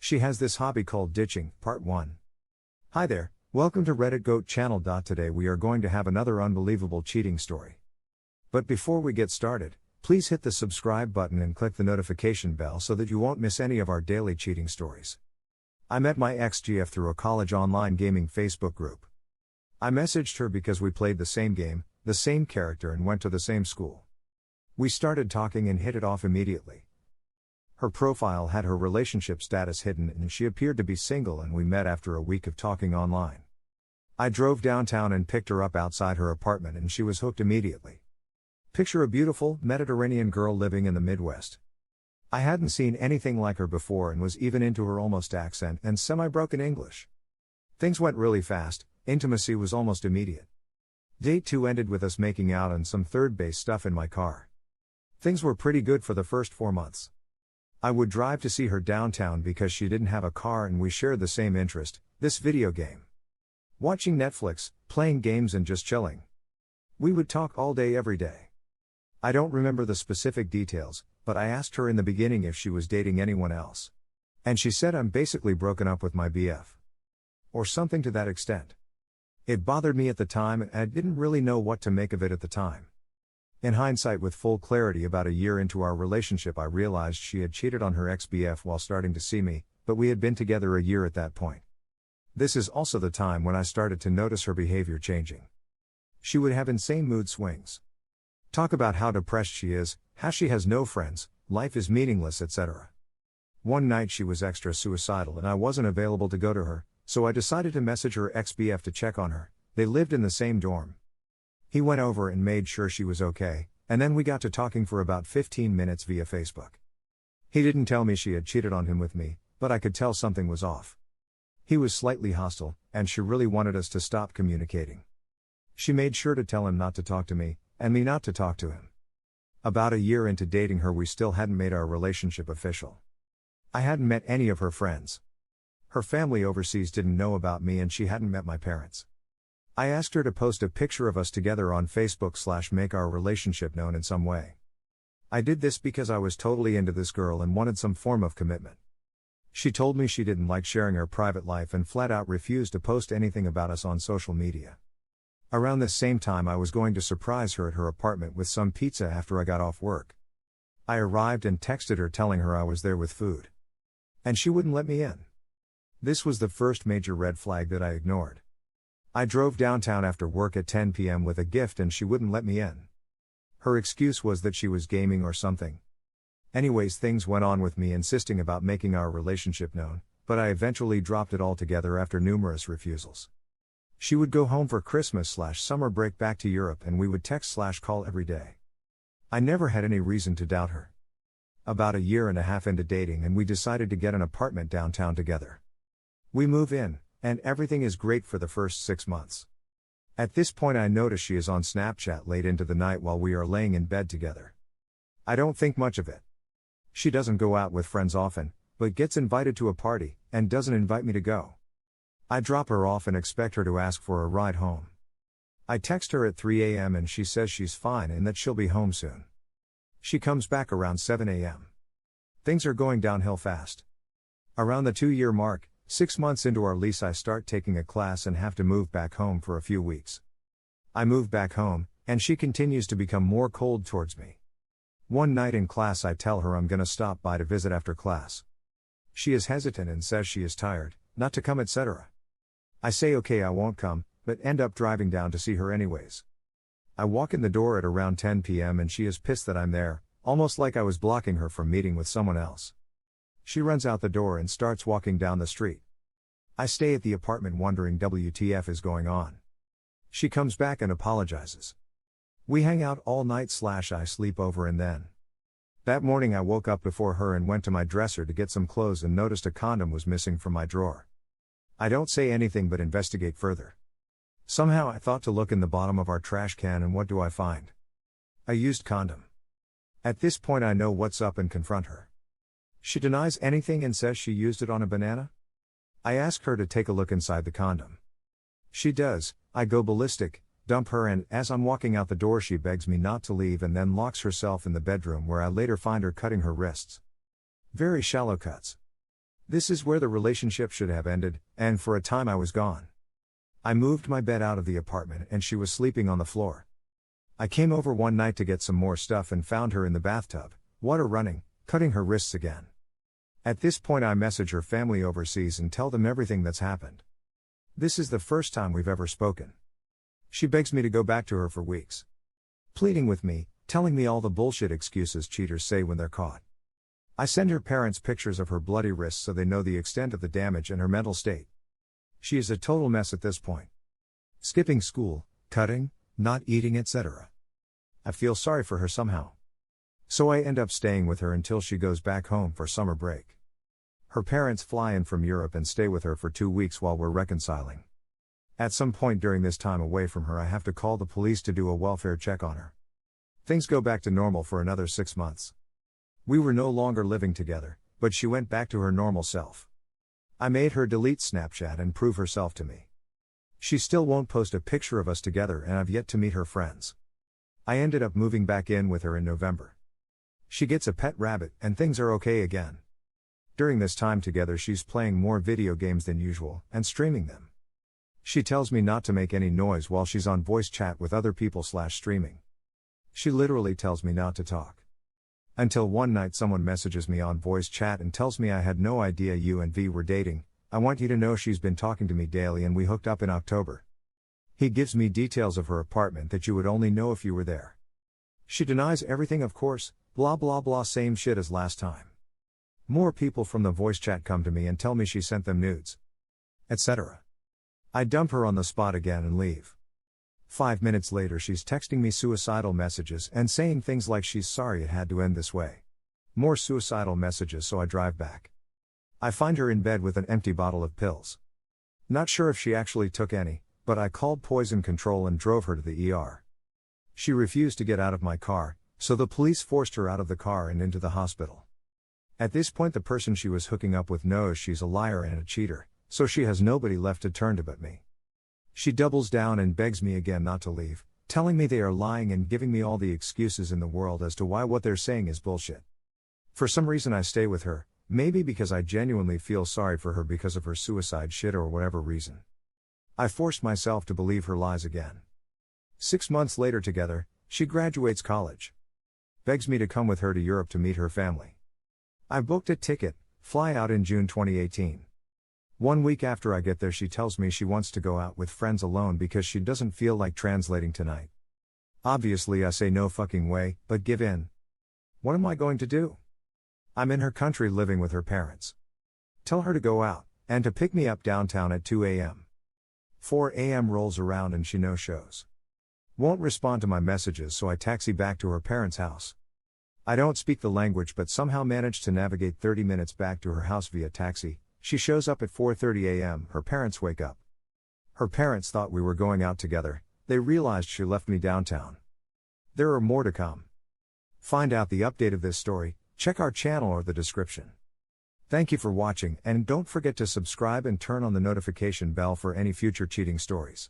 She has this hobby called ditching, Part 1. Hi there, welcome to Reddit Goat channel. Today we are going to have another unbelievable cheating story. But before we get started, please hit the subscribe button and click the notification bell so that you won't miss any of our daily cheating stories. I met my ex-GF through a college online gaming Facebook group. I messaged her because we played the same game, the same character, and went to the same school. We started talking and hit it off immediately. Her profile had her relationship status hidden and she appeared to be single, and we met after a week of talking online. I drove downtown and picked her up outside her apartment and she was hooked immediately. Picture a beautiful, Mediterranean girl living in the Midwest. I hadn't seen anything like her before and was even into her almost accent and semi-broken English. Things went really fast, intimacy was almost immediate. Date 2 ended with us making out and some third base stuff in my car. Things were pretty good for the first 4 months. I would drive to see her downtown because she didn't have a car and we shared the same interest, this video game. Watching Netflix, playing games and just chilling. We would talk all day every day. I don't remember the specific details, but I asked her in the beginning if she was dating anyone else. And she said, "I'm basically broken up with my BF." Or something to that extent. It bothered me at the time and I didn't really know what to make of it at the time. In hindsight, with full clarity about a year into our relationship, I realized she had cheated on her ex-BF while starting to see me, but we had been together a year at that point. This is also the time when I started to notice her behavior changing. She would have insane mood swings. Talk about how depressed she is, how she has no friends, life is meaningless, etc. One night she was extra suicidal and I wasn't available to go to her, so I decided to message her ex-BF to check on her. They lived in the same dorm. He went over and made sure she was okay, and then we got to talking for about 15 minutes via Facebook. He didn't tell me she had cheated on him with me, but I could tell something was off. He was slightly hostile, and she really wanted us to stop communicating. She made sure to tell him not to talk to me, and me not to talk to him. About a year into dating her, we still hadn't made our relationship official. I hadn't met any of her friends. Her family overseas didn't know about me and she hadn't met my parents. I asked her to post a picture of us together on Facebook / make our relationship known in some way. I did this because I was totally into this girl and wanted some form of commitment. She told me she didn't like sharing her private life and flat out refused to post anything about us on social media. Around this same time, I was going to surprise her at her apartment with some pizza after I got off work. I arrived and texted her telling her I was there with food. And she wouldn't let me in. This was the first major red flag that I ignored. I drove downtown after work at 10 p.m. with a gift and she wouldn't let me in. Her excuse was that she was gaming or something. Anyways, things went on with me insisting about making our relationship known, but I eventually dropped it altogether after numerous refusals. She would go home for Christmas / summer break back to Europe and we would text / call every day. I never had any reason to doubt her. About a year and a half into dating and we decided to get an apartment downtown together. We move in, and everything is great for the first 6 months. At this point I notice she is on Snapchat late into the night while we are laying in bed together. I don't think much of it. She doesn't go out with friends often, but gets invited to a party, and doesn't invite me to go. I drop her off and expect her to ask for a ride home. I text her at 3 a.m. and she says she's fine and that she'll be home soon. She comes back around 7 a.m. Things are going downhill fast. Around the 2-year mark, 6 months into our lease, I start taking a class and have to move back home for a few weeks. I move back home, and she continues to become more cold towards me. One night in class I tell her I'm gonna stop by to visit after class. She is hesitant and says she is tired, not to come, etc. I say okay, I won't come, but end up driving down to see her anyways. I walk in the door at around 10 p.m. and she is pissed that I'm there, almost like I was blocking her from meeting with someone else. She runs out the door and starts walking down the street. I stay at the apartment wondering WTF is going on. She comes back and apologizes. We hang out all night / I sleep over, and then that morning I woke up before her and went to my dresser to get some clothes and noticed a condom was missing from my drawer. I don't say anything but investigate further. Somehow I thought to look in the bottom of our trash can, and what do I find? A used condom. At this point I know what's up and confront her. She denies anything and says she used it on a banana. I ask her to take a look inside the condom. She does. I go ballistic, dump her, and as I'm walking out the door she begs me not to leave and then locks herself in the bedroom, where I later find her cutting her wrists. Very shallow cuts. This is where the relationship should have ended, and for a time I was gone. I moved my bed out of the apartment and she was sleeping on the floor. I came over one night to get some more stuff and found her in the bathtub, water running, cutting her wrists again. At this point I message her family overseas and tell them everything that's happened. This is the first time we've ever spoken. She begs me to go back to her for weeks, pleading with me, telling me all the bullshit excuses cheaters say when they're caught. I send her parents pictures of her bloody wrists so they know the extent of the damage and her mental state. She is a total mess at this point. Skipping school, cutting, not eating, etc. I feel sorry for her somehow. So I end up staying with her until she goes back home for summer break. Her parents fly in from Europe and stay with her for 2 weeks while we're reconciling. At some point during this time away from her I have to call the police to do a welfare check on her. Things go back to normal for another 6 months. We were no longer living together, but she went back to her normal self. I made her delete Snapchat and prove herself to me. She still won't post a picture of us together and I've yet to meet her friends. I ended up moving back in with her in November. She gets a pet rabbit and things are okay again. During this time together she's playing more video games than usual and streaming them. She tells me not to make any noise while she's on voice chat with other people/streaming. She literally tells me not to talk. Until one night someone messages me on voice chat and tells me I had no idea you and V were dating. I want you to know she's been talking to me daily and we hooked up in October. He gives me details of her apartment that you would only know if you were there. She denies everything of course, blah blah blah, same shit as last time. More people from the voice chat come to me and tell me she sent them nudes, etc. I dump her on the spot again and leave. 5 minutes later she's texting me suicidal messages and saying things like she's sorry it had to end this way. More suicidal messages, so I drive back. I find her in bed with an empty bottle of pills. Not sure if she actually took any, but I called poison control and drove her to the ER. She refused to get out of my car, so the police forced her out of the car and into the hospital. At this point the person she was hooking up with knows she's a liar and a cheater, so she has nobody left to turn to but me. She doubles down and begs me again not to leave, telling me they are lying and giving me all the excuses in the world as to why what they're saying is bullshit. For some reason I stay with her, maybe because I genuinely feel sorry for her because of her suicide shit or whatever reason. I forced myself to believe her lies again. 6 months later together, she graduates college. Begs me to come with her to Europe to meet her family. I booked a ticket, fly out in June 2018. 1 week after I get there she tells me she wants to go out with friends alone because she doesn't feel like translating tonight. Obviously I say no fucking way, but give in. What am I going to do? I'm in her country living with her parents. Tell her to go out, and to pick me up downtown at 2 a.m. 4 a.m. rolls around and she no-shows. Won't respond to my messages, so I taxi back to her parents' house. I don't speak the language but somehow manage to navigate 30 minutes back to her house via taxi. She shows up at 4:30 a.m. Her parents wake up. Her parents thought we were going out together. They realized she left me downtown. There are more to come. Find out the update of this story, check our channel or the description. Thank you for watching, and don't forget to subscribe and turn on the notification bell for any future cheating stories.